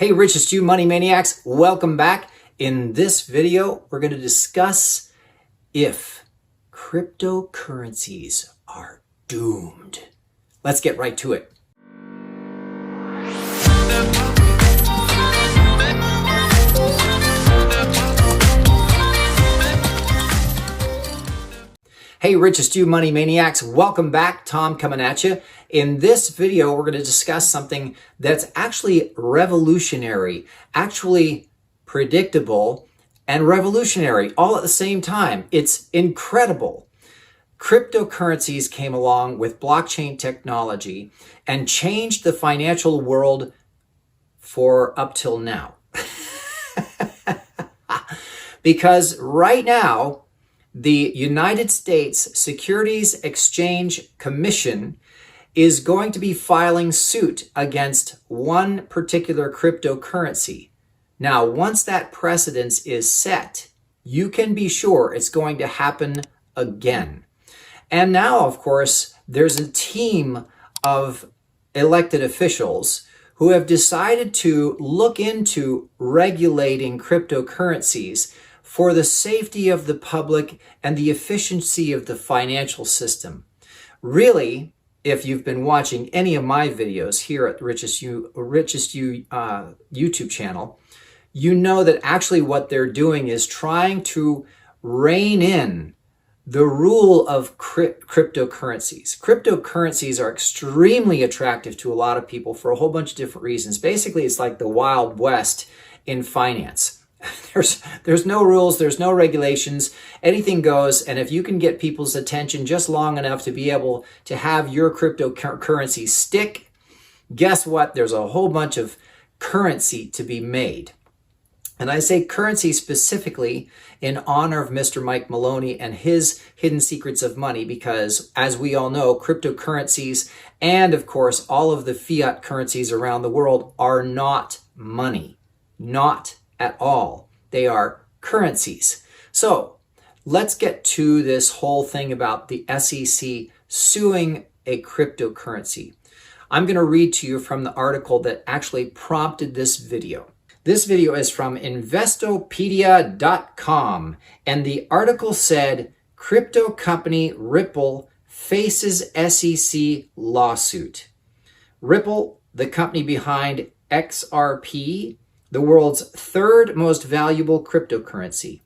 Hey, Richest, you money maniacs, welcome back. In this video, we're going to discuss if cryptocurrencies are doomed. Let's get right to it. Hey, Richest, you money maniacs, welcome back. Tom coming at you. In this video, we're going to discuss something that's actually revolutionary, actually predictable, and revolutionary all at the same time. It's incredible. Cryptocurrencies came along with blockchain technology and changed the financial world for up till now. Because right now, the United States Securities Exchange Commission is going to be filing suit against one particular cryptocurrency. Now, once that precedence is set, you can be sure it's going to happen again. And now, of course, there's a team of elected officials who have decided to look into regulating cryptocurrencies for the safety of the public and the efficiency of the financial system. Really, if you've been watching any of my videos here at the Richest YouTube channel, you know that actually what they're doing is trying to rein in the rule of cryptocurrencies. Cryptocurrencies are extremely attractive to a lot of people for a whole bunch of different reasons. Basically, it's like the Wild West in finance. There's no rules, there's no regulations, anything goes, and if you can get people's attention just long enough to be able to have your cryptocurrency stick, guess what? There's a whole bunch of currency to be made. And I say currency specifically in honor of Mr. Mike Maloney and his Hidden Secrets of Money, because as we all know, cryptocurrencies and of course all of the fiat currencies around the world are not money, not at all. They are currencies. So let's get to this whole thing about the SEC suing a cryptocurrency. I'm going to read to you from the article that actually prompted this video. This video is from Investopedia.com, and the article said, crypto company Ripple faces SEC lawsuit. Ripple, the company behind XRP, the world's third most valuable cryptocurrency.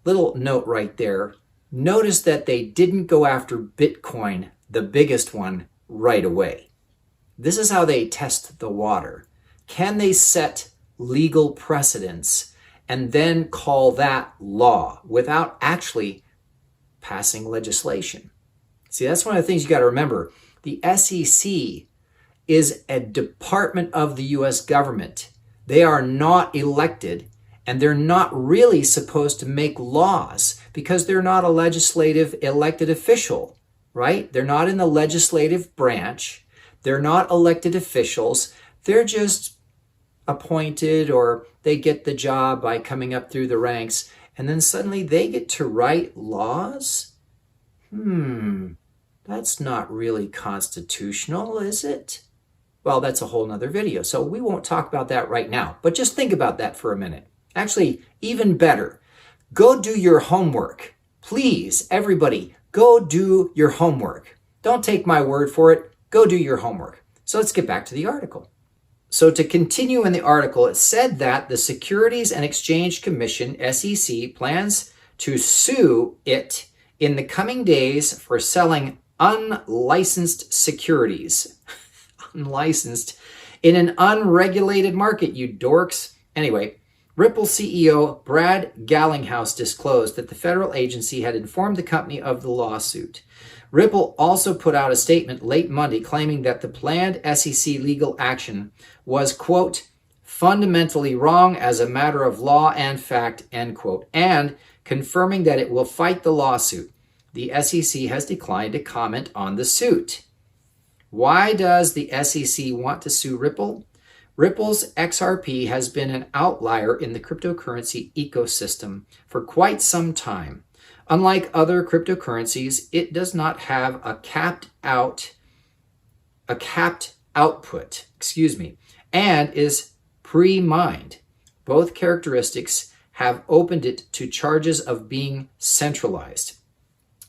Little note right there. Notice that they didn't go after Bitcoin, the biggest one, right away. This is how they test the water. Can they set legal precedents and then call that law without actually passing legislation? See, that's one of the things you got to remember. The SEC is a department of the U.S. government. They are not elected, and they're not really supposed to make laws because they're not a legislative elected official, right? They're not in the legislative branch. They're not elected officials. They're just appointed, or they get the job by coming up through the ranks, and then suddenly they get to write laws? That's not really constitutional, is it? Well, that's a whole nother video, so we won't talk about that right now. But just think about that for a minute. Actually, even better, go do your homework. Please, everybody, go do your homework. Don't take my word for it. Go do your homework. So let's get back to the article. So to continue in the article, it said that the Securities and Exchange Commission, SEC, plans to sue it in the coming days for selling unlicensed securities. Unlicensed in an unregulated market, you dorks. Anyway, Ripple CEO Brad Gallinghouse disclosed that the federal agency had informed the company of the lawsuit. Ripple also put out a statement late Monday claiming that the planned SEC legal action was, quote, fundamentally wrong as a matter of law and fact, end quote, and confirming that it will fight the lawsuit. The SEC has declined to comment on the suit. Why does the SEC want to sue Ripple? Ripple's XRP has been an outlier in the cryptocurrency ecosystem for quite some time. Unlike other cryptocurrencies, it does not have a capped output, and is pre-mined. Both characteristics have opened it to charges of being centralized.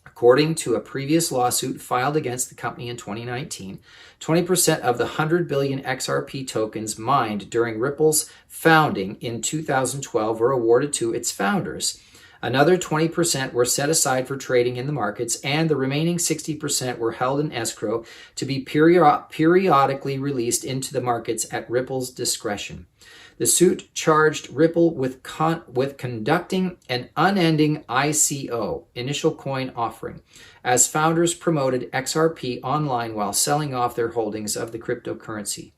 According to a previous lawsuit filed against the company in 2019, 20% of the 100 billion XRP tokens mined during Ripple's founding in 2012 were awarded to its founders. Another 20% were set aside for trading in the markets, and the remaining 60% were held in escrow to be periodically released into the markets at Ripple's discretion. The suit charged Ripple with conducting an unending ICO, initial coin offering, as founders promoted XRP online while selling off their holdings of the cryptocurrency.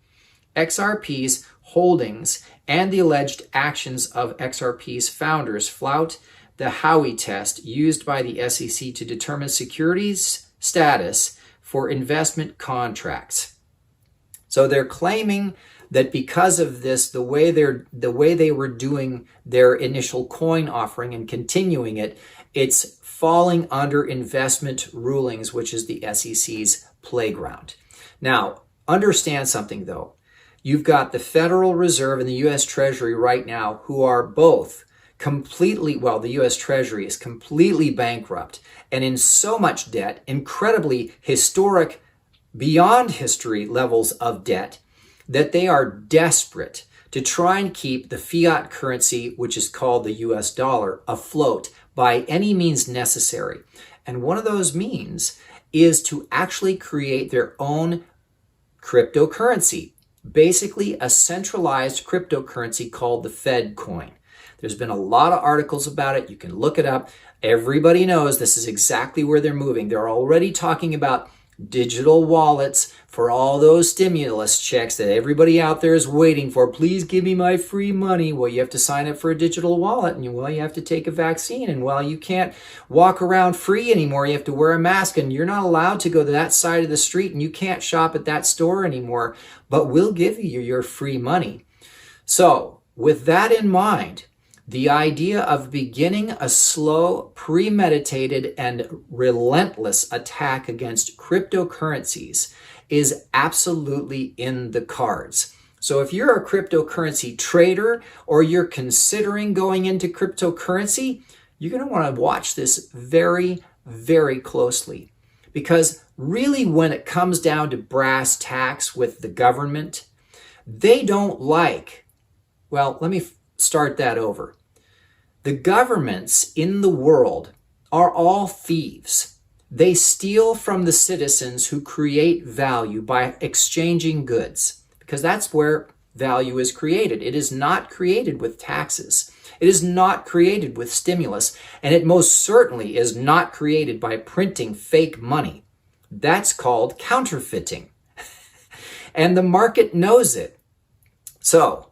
XRP's holdings and the alleged actions of XRP's founders flout the Howey test used by the SEC to determine securities status for investment contracts. So they're claiming that because of this, the way they were doing their initial coin offering and continuing it, it's falling under investment rulings, which is the SEC's playground. Now, understand something though. You've got the Federal Reserve and the U.S. Treasury right now who are both completely, well, the U.S. Treasury is completely bankrupt and in so much debt, incredibly historic, beyond history levels of debt, that they are desperate to try and keep the fiat currency, which is called the US dollar, afloat by any means necessary. And one of those means is to actually create their own cryptocurrency, basically a centralized cryptocurrency called the Fedcoin. There's been a lot of articles about it. You can look it up. Everybody knows this is exactly where they're moving. They're already talking about digital wallets for all those stimulus checks that everybody out there is waiting for. Please give me my free money. Well, you have to sign up for a digital wallet, and you have to take a vaccine, and you can't walk around free anymore. You have to wear a mask, and you're not allowed to go to that side of the street, and you can't shop at that store anymore, but we'll give you your free money. So with that in mind, the idea of beginning a slow, premeditated, and relentless attack against cryptocurrencies is absolutely in the cards. So if you're a cryptocurrency trader or you're considering going into cryptocurrency, you're going to want to watch this very, very closely. Because really, when it comes down to brass tacks with the government, they don't like, well, let me start that over. The governments in the world are all thieves. They steal from the citizens who create value by exchanging goods, because that's where value is created. It is not created with taxes. It is not created with stimulus, and it most certainly is not created by printing fake money. That's called counterfeiting. And the market knows it. So,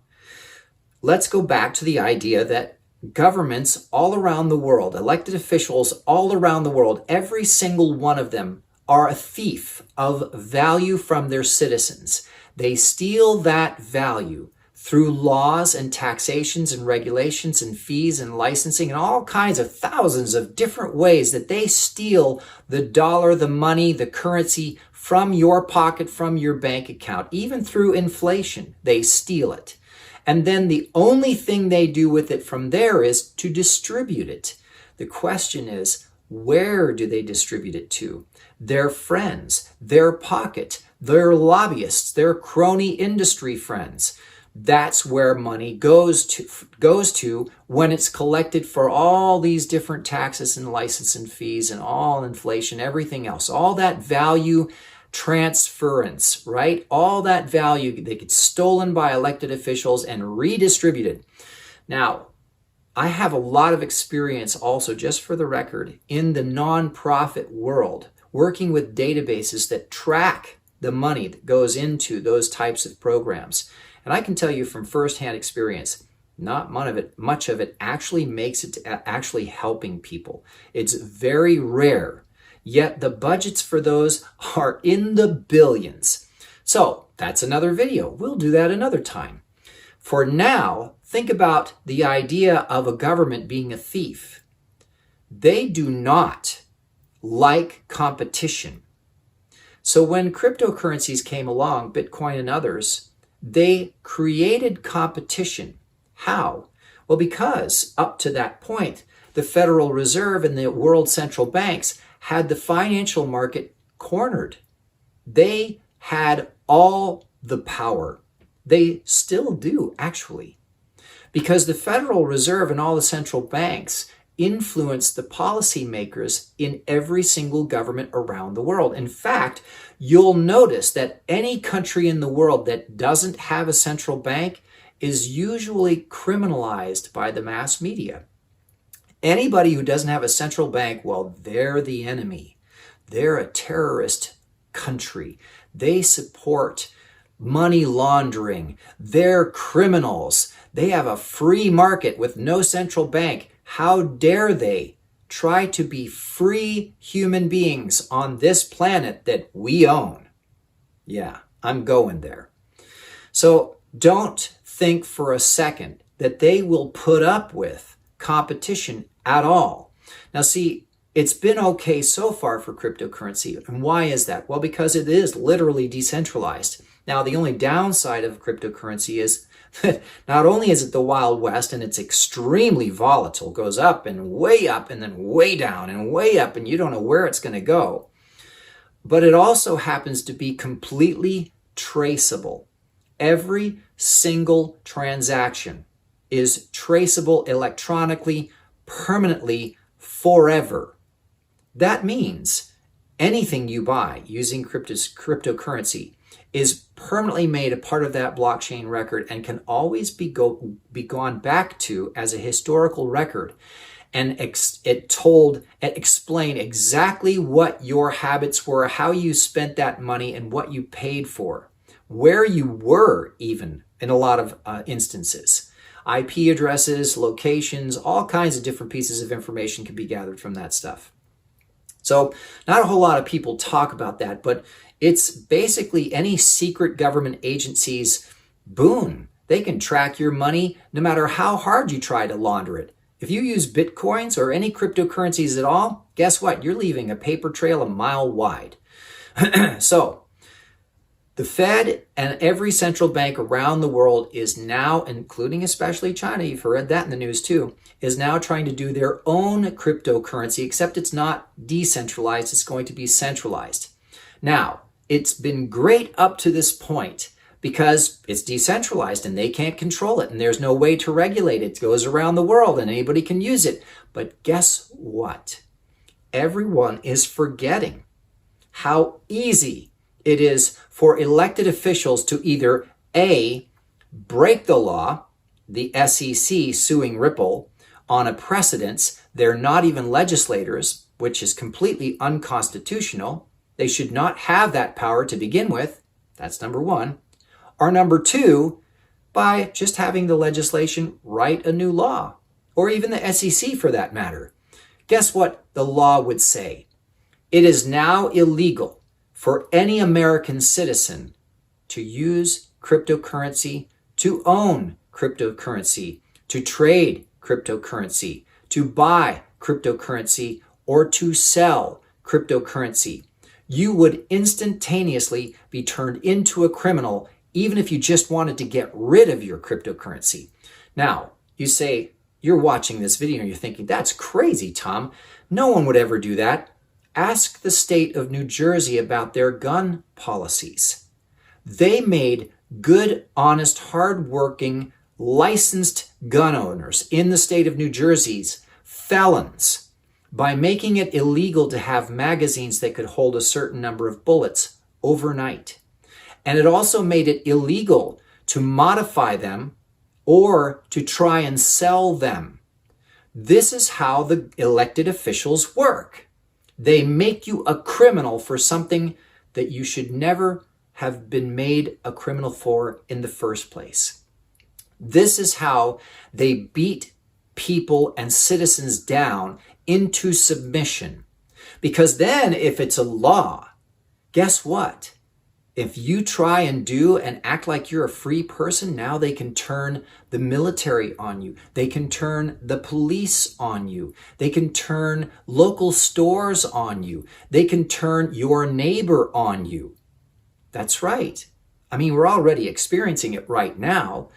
let's go back to the idea that governments all around the world, elected officials all around the world, every single one of them are a thief of value from their citizens. They steal that value through laws and taxations and regulations and fees and licensing and all kinds of thousands of different ways that they steal the dollar, the money, the currency from your pocket, from your bank account. Even through inflation, they steal it. And then the only thing they do with it from there is to distribute it. The question is, where do they distribute it to? Their friends, their pocket, their lobbyists, their crony industry friends. That's where money goes to when it's collected for all these different taxes and license and fees and all inflation, everything else. All that value transference, right? All that value that gets stolen by elected officials and redistributed. Now, I have a lot of experience also, just for the record, in the nonprofit world, working with databases that track the money that goes into those types of programs. And I can tell you from firsthand experience, not much of it actually makes it to actually helping people. It's very rare. Yet the budgets for those are in the billions. So that's another video. We'll do that another time. For now, think about the idea of a government being a thief. They do not like competition. So when cryptocurrencies came along, Bitcoin and others, They created competition. How? Well, because up to that point, the Federal Reserve and the world central banks had the financial market cornered. They had all the power. They still do, actually, because the Federal Reserve and all the central banks influence the policymakers in every single government around the world. In fact, you'll notice that any country in the world that doesn't have a central bank is usually criminalized by the mass media. Anybody who doesn't have a central bank, well, they're the enemy. They're a terrorist country. They support money laundering. They're criminals. They have a free market with no central bank. How dare they try to be free human beings on this planet that we own? Yeah, I'm going there. So don't think for a second that they will put up with competition at all. Now, see, it's been okay so far for cryptocurrency. And why is that? Well, because it is literally decentralized. Now, the only downside of cryptocurrency is that not only is it the Wild West and it's extremely volatile, goes up and then way down and way up, and you don't know where it's going to go, but it also happens to be completely traceable. Every single transaction is traceable electronically, permanently, forever. That means anything you buy using cryptocurrency is permanently made a part of that blockchain record and can always be gone back to as a historical record, and explain exactly what your habits were, how you spent that money, and what you paid for, where you were, even in a lot of instances. IP addresses, locations, all kinds of different pieces of information can be gathered from that stuff. So not a whole lot of people talk about that, but it's basically any secret government agency's boon. They can track your money no matter how hard you try to launder it. If you use Bitcoins or any cryptocurrencies at all, guess what? You're leaving a paper trail a mile wide. So the Fed and every central bank around the world is now, including especially China, you've read that in the news too, is now trying to do their own cryptocurrency, except it's not decentralized, it's going to be centralized. Now, it's been great up to this point because it's decentralized and they can't control it and there's no way to regulate it. It goes around the world and anybody can use it. But guess what? Everyone is forgetting how easy it is for elected officials to either A, break the law, the SEC suing Ripple on a precedence. They're not even legislators, which is completely unconstitutional. They should not have that power to begin with. That's number one. Or number two, by just having the legislation write a new law, or even the SEC for that matter. Guess what the law would say? It is now illegal for any American citizen to use cryptocurrency, to own cryptocurrency, to trade cryptocurrency, to buy cryptocurrency, or to sell cryptocurrency. You would instantaneously be turned into a criminal even if you just wanted to get rid of your cryptocurrency. Now, you say, you're watching this video and you're thinking, that's crazy, Tom. No one would ever do that. Ask the state of New Jersey about their gun policies. They made good, honest, hardworking, licensed gun owners in the state of New Jersey's felons by making it illegal to have magazines that could hold a certain number of bullets overnight. And it also made it illegal to modify them or to try and sell them. This is how the elected officials work. They make you a criminal for something that you should never have been made a criminal for in the first place. This is how they beat people and citizens down into submission. Because then if it's a law, guess what? If you try and do and act like you're a free person, now they can turn the military on you. They can turn the police on you. They can turn local stores on you. They can turn your neighbor on you. That's right. I mean, we're already experiencing it right now.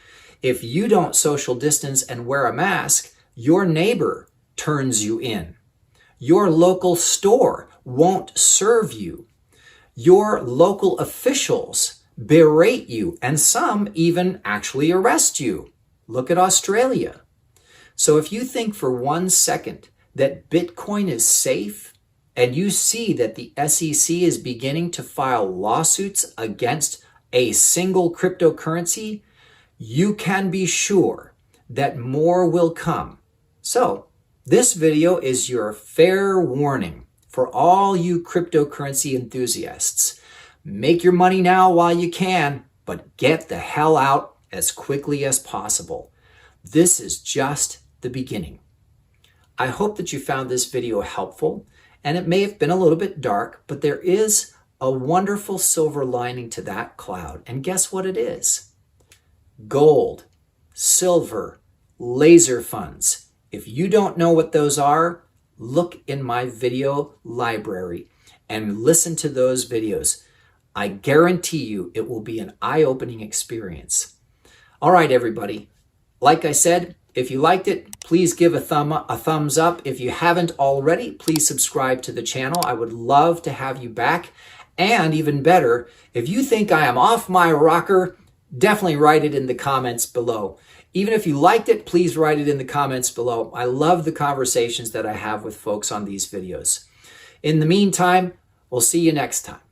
If you don't social distance and wear a mask, your neighbor turns you in. Your local store won't serve you. Your local officials berate you, and some even actually arrest you. Look at Australia. So if you think for 1 second that Bitcoin is safe, and you see that the SEC is beginning to file lawsuits against a single cryptocurrency, you can be sure that more will come. So this video is your fair warning for all you cryptocurrency enthusiasts. Make your money now while you can, but get the hell out as quickly as possible. This is just the beginning. I hope that you found this video helpful, and it may have been a little bit dark, but there is a wonderful silver lining to that cloud. And guess what it is? Gold, silver, laser funds. If you don't know what those are, look in my video library and listen to those videos. I guarantee you it will be an eye-opening experience. All right, everybody. Like I said, if you liked it, please give a thumbs up. If you haven't already, please subscribe to the channel. I would love to have you back. And even better, if you think I am off my rocker, definitely write it in the comments below. Even if you liked it, please write it in the comments below. I love the conversations that I have with folks on these videos. In the meantime, we'll see you next time.